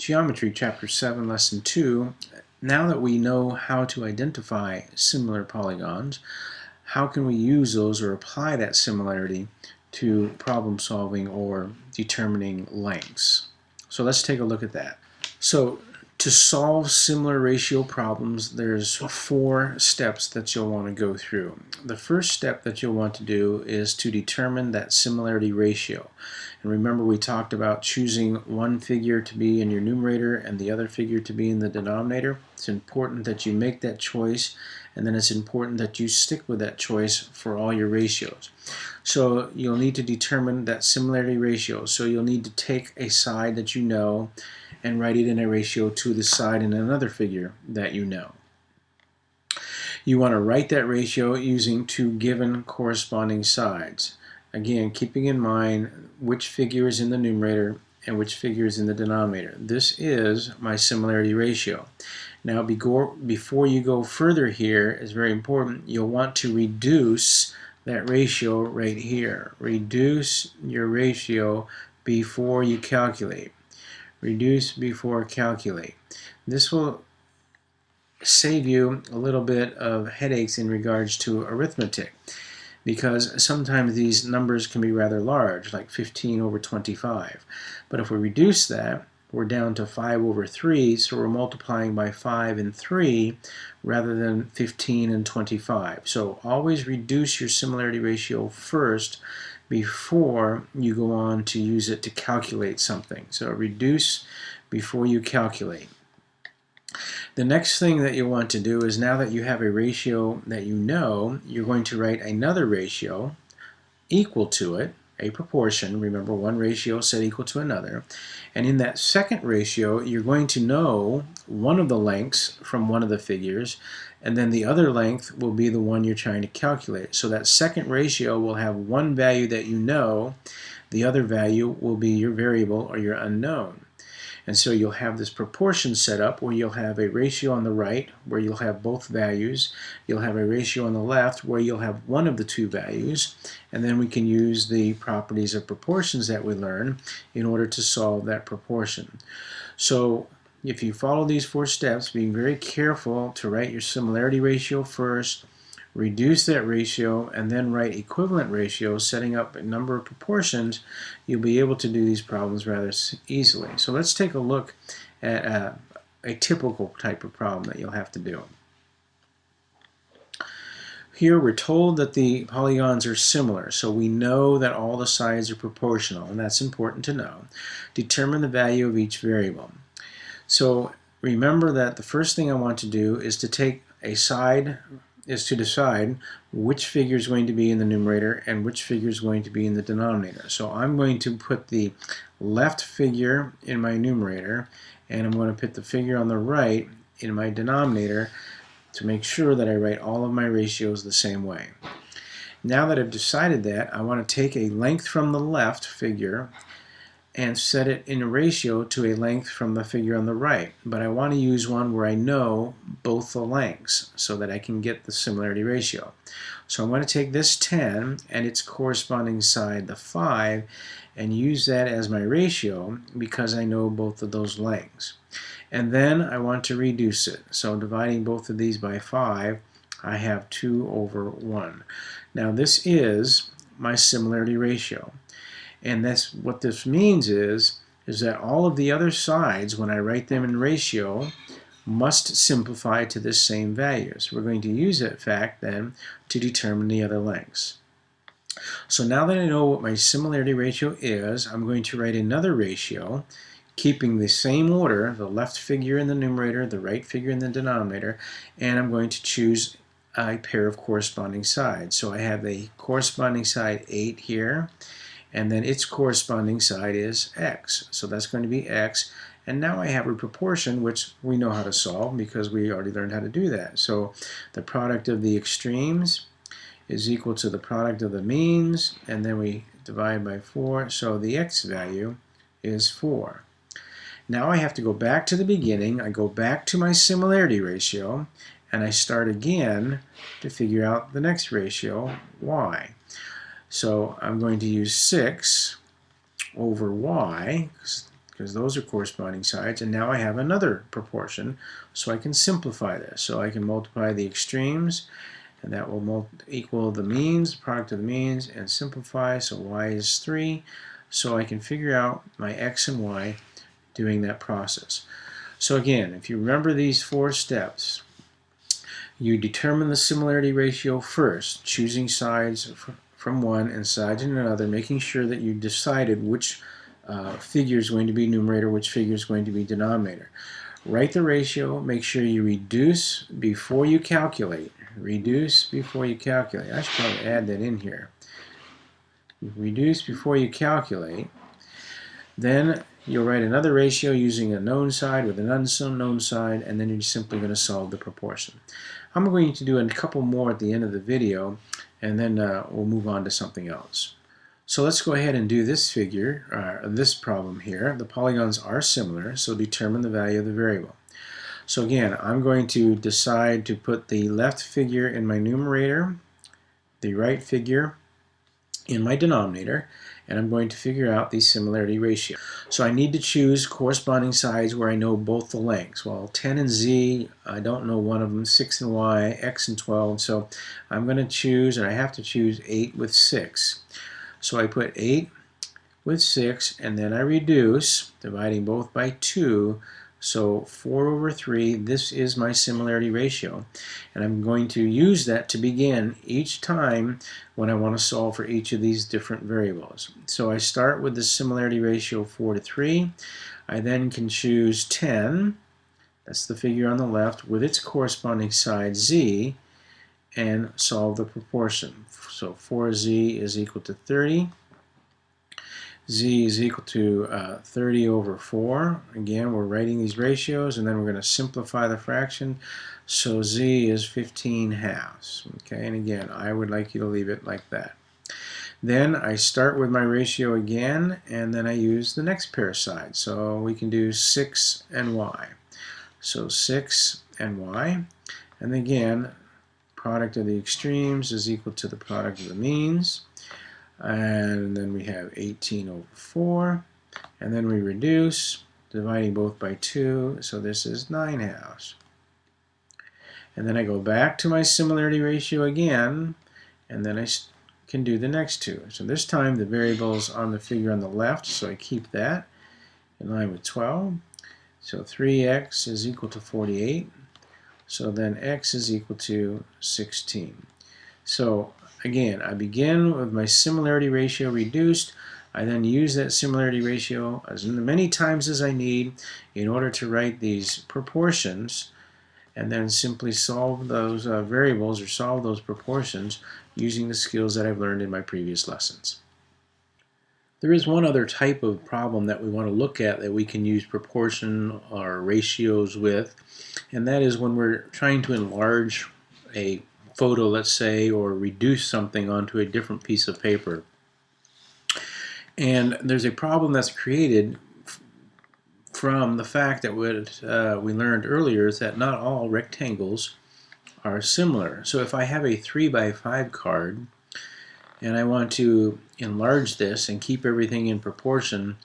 Geometry, Chapter 7, Lesson 2. Now that we know how to identify similar polygons, how can we use those or apply that similarity to problem solving or determining lengths? So let's take a look at that. So to solve similar ratio problems, there's 4 steps that you'll want to go through. The first step that you'll want to do is to determine that similarity ratio. And remember, we talked about choosing one figure to be in your numerator and the other figure to be in the denominator. It's important that you make that choice, and then it's important that you stick with that choice for all your ratios. So you'll need to determine that similarity ratio. So you'll need to take a side that you know and write it in a ratio to the side in another figure that you know. You want to write that ratio using 2 given corresponding sides. Again, keeping in mind which figure is in the numerator and which figure is in the denominator. This is my similarity ratio. Now, before you go further here, it's very important, you'll want to reduce that ratio right here. Reduce your ratio before you calculate. Reduce before calculate. This will save you a little bit of headaches in regards to arithmetic, because sometimes these numbers can be rather large, like 15 over 25. But if we reduce that, we're down to 5 over 3, so we're multiplying by 5 and 3 rather than 15 and 25. So always reduce your similarity ratio first before you go on to use it to calculate something. So reduce before you calculate. The next thing that you want to do is, now that you have a ratio that you know, you're going to write another ratio equal to it, a proportion. Remember, one ratio said equal to another. And in that second ratio, you're going to know one of the lengths from one of the figures, and then the other length will be the one you're trying to calculate. So that second ratio will have one value that you know, the other value will be your variable or your unknown. And so you'll have this proportion set up where you'll have a ratio on the right where you'll have both values. You'll have a ratio on the left where you'll have one of the 2 values. And then we can use the properties of proportions that we learn in order to solve that proportion. So if you follow these 4 steps, being very careful to write your similarity ratio first, reduce that ratio, and then write equivalent ratios, setting up a number of proportions, you'll be able to do these problems rather easily. So let's take a look at a typical type of problem that you'll have to do. Here we're told that the polygons are similar, so we know that all the sides are proportional, and that's important to know. Determine the value of each variable. So remember that the first thing I want to do is to take a side is to decide which figure is going to be in the numerator and which figure is going to be in the denominator. So I'm going to put the left figure in my numerator, and I'm going to put the figure on the right in my denominator to make sure that I write all of my ratios the same way. Now that I've decided that, I want to take a length from the left figure and set it in a ratio to a length from the figure on the right. But I want to use one where I know both the lengths so that I can get the similarity ratio. So I'm going to take this 10 and its corresponding side, the 5, and use that as my ratio because I know both of those lengths. And then I want to reduce it. So dividing both of these by 5, I have 2 over 1. Now this is my similarity ratio. And that's what this means is that all of the other sides, when I write them in ratio, must simplify to the same values. We're going to use that fact then to determine the other lengths. So now that I know what my similarity ratio is, I'm going to write another ratio, keeping the same order, the left figure in the numerator, the right figure in the denominator, and I'm going to choose a pair of corresponding sides. So I have a corresponding side 8 here, and then its corresponding side is x. So that's going to be x. And now I have a proportion, which we know how to solve because we already learned how to do that. So the product of the extremes is equal to the product of the means, and then we divide by 4. So the x value is 4. Now I have to go back to the beginning. I go back to my similarity ratio, and I start again to figure out the next ratio, y. So I'm going to use 6 over y, because those are corresponding sides, and now I have another proportion, so I can simplify this. So I can multiply the extremes, and that will equal the means, product of the means, and simplify. So y is 3. So I can figure out my x and y doing that process. So again, if you remember these 4 steps, you determine the similarity ratio first, choosing sides from one and sides in another, making sure that you decided which figure is going to be numerator, which figure is going to be denominator. Write the ratio, make sure you reduce before you calculate. Reduce before you calculate. I should probably add that in here. Reduce before you calculate. Then you'll write another ratio using a known side with an unknown side, and then you're simply going to solve the proportion. I'm going to do a couple more at the end of the video, and then we'll move on to something else. So let's go ahead and do this figure, this problem here. The polygons are similar, so determine the value of the variable. So again, I'm going to decide to put the left figure in my numerator, the right figure in my denominator, and I'm going to figure out the similarity ratio. So I need to choose corresponding sides where I know both the lengths. Well, 10 and z, I don't know one of them, 6 and y, x and 12, so I'm going to choose, and I have to choose 8 with 6. So I put 8 with 6, and then I reduce, dividing both by 2, so 4 over 3, this is my similarity ratio. And I'm going to use that to begin each time when I want to solve for each of these different variables. So I start with the similarity ratio 4 to 3. I then can choose 10, that's the figure on the left, with its corresponding side z, and solve the proportion. So 4z is equal to 30. Z is equal to 30 over 4. Again, we're writing these ratios, and then we're going to simplify the fraction. So z is 15 halves. Okay, and again, I would like you to leave it like that. Then I start with my ratio again, and then I use the next pair of sides. So we can do 6 and y. So 6 and y. And again, product of the extremes is equal to the product of the means. And then we have 18 over 4, and then we reduce, dividing both by 2, so this is 9 halves. And then I go back to my similarity ratio again, and then I can do the next two. So this time the variable is on the figure on the left, so I keep that in line with 12. So 3x is equal to 48, so then x is equal to 16. So again, I begin with my similarity ratio reduced. I then use that similarity ratio as many times as I need in order to write these proportions, and then simply solve those variables or solve those proportions using the skills that I've learned in my previous lessons. There is one other type of problem that we want to look at that we can use proportion or ratios with, and that is when we're trying to enlarge a photo, let's say, or reduce something onto a different piece of paper. And there's a problem that's created from the fact that what we learned earlier is that not all rectangles are similar. So if I have a 3x5 card and I want to enlarge this and keep everything in proportion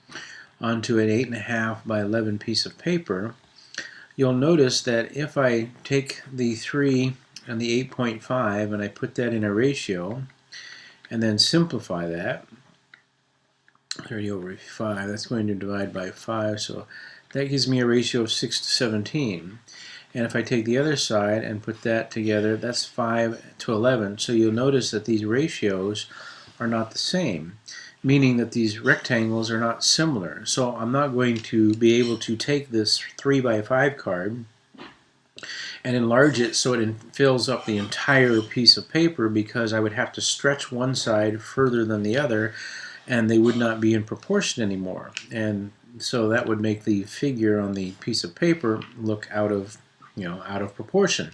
onto an 8.5 by 11 piece of paper, you'll notice that if I take the 3 and the 8.5 and I put that in a ratio and then simplify that, 30 over 5, that's going to divide by 5, so that gives me a ratio of 6 to 17. And if I take the other side and put that together, that's 5 to 11. So you'll notice that these ratios are not the same, meaning that these rectangles are not similar. So I'm not going to be able to take this 3x5 card and enlarge it so it fills up the entire piece of paper, because I would have to stretch one side further than the other, and they would not be in proportion anymore. And so that would make the figure on the piece of paper look out of proportion.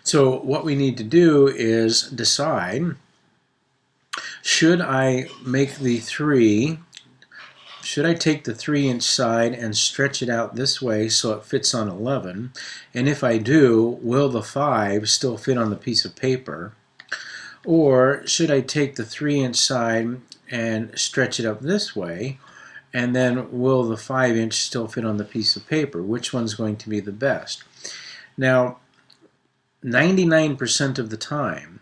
So what we need to do is decide, should I make the 3, should I take the 3-inch side and stretch it out this way so it fits on 11? And if I do, will the 5 still fit on the piece of paper? Or should I take the 3-inch side and stretch it up this way, and then will the 5-inch still fit on the piece of paper? Which one's going to be the best? Now, 99% of the time,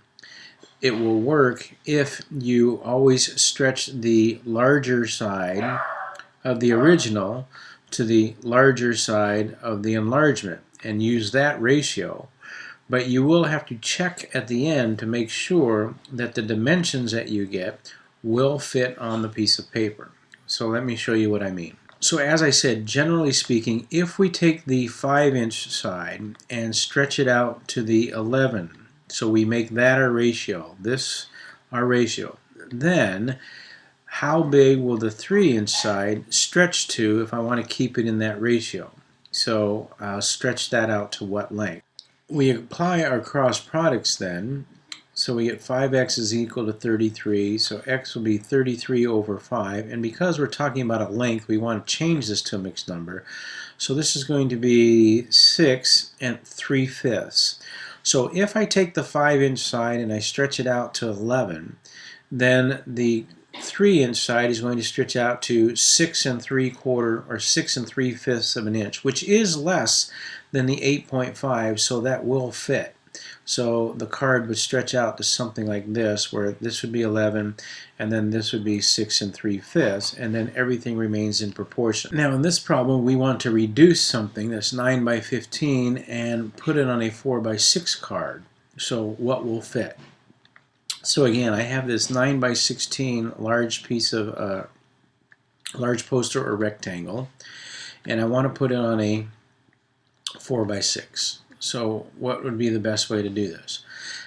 it will work if you always stretch the larger side of the original to the larger side of the enlargement and use that ratio. But you will have to check at the end to make sure that the dimensions that you get will fit on the piece of paper. So let me show you what I mean. So as I said, generally speaking, if we take the 5-inch side and stretch it out to the 11, so we make that our ratio, this our ratio, then how big will the 3-inch side stretch to if I want to keep it in that ratio? So I'll stretch that out to what length? We apply our cross products then. So we get 5x is equal to 33, so x will be 33 over 5, and because we're talking about a length, we want to change this to a mixed number. So this is going to be 6 3/5. So if I take the 5-inch side and I stretch it out to 11, then the 3-inch side is going to stretch out to 6 3/4 or 6 3/5 of an inch, which is less than the 8.5, so that will fit. So the card would stretch out to something like this, where this would be 11, and then this would be 6 3/5, and then everything remains in proportion. Now in this problem, we want to reduce something that's 9 by 15 and put it on a 4 by 6 card. So what will fit? So again, I have this 9 by 16 large piece of large poster or rectangle, and I want to put it on a 4 by 6. So what would be the best way to do this?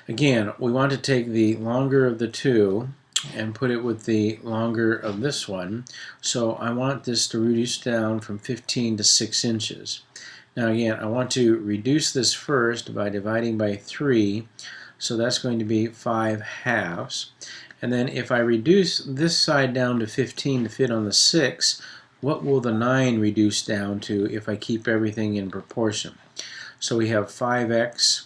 Again, we want to take the longer of the two and put it with the longer of this one. So I want this to reduce down from 15 to 6 inches. Now again, I want to reduce this first by dividing by 3. So that's going to be 5/2. And then if I reduce this side down to 15 to fit on the 6, what will the 9 reduce down to if I keep everything in proportion? So we have 5x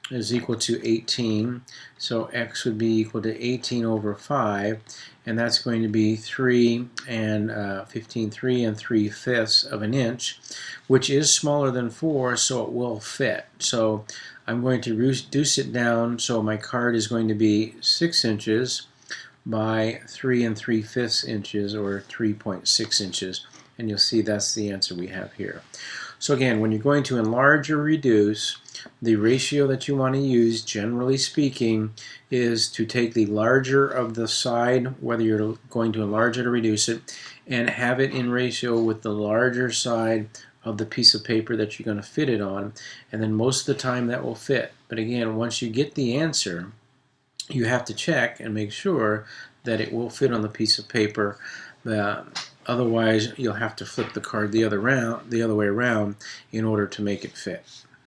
is equal to 18. So x would be equal to 18 over 5. And that's going to be 3 3/5 of an inch, which is smaller than 4, so it will fit. So I'm going to reduce it down, so my card is going to be 6 inches by 3 3/5 inches, or 3.6 inches. And you'll see that's the answer we have here. So again, when you're going to enlarge or reduce, the ratio that you want to use, generally speaking, is to take the larger of the side, whether you're going to enlarge it or reduce it, and have it in ratio with the larger side of the piece of paper that you're going to fit it on, and then most of the time that will fit. But again, once you get the answer, you have to check and make sure that it will fit on the piece of paper. Otherwise, you'll have to flip the card the other way around in order to make it fit.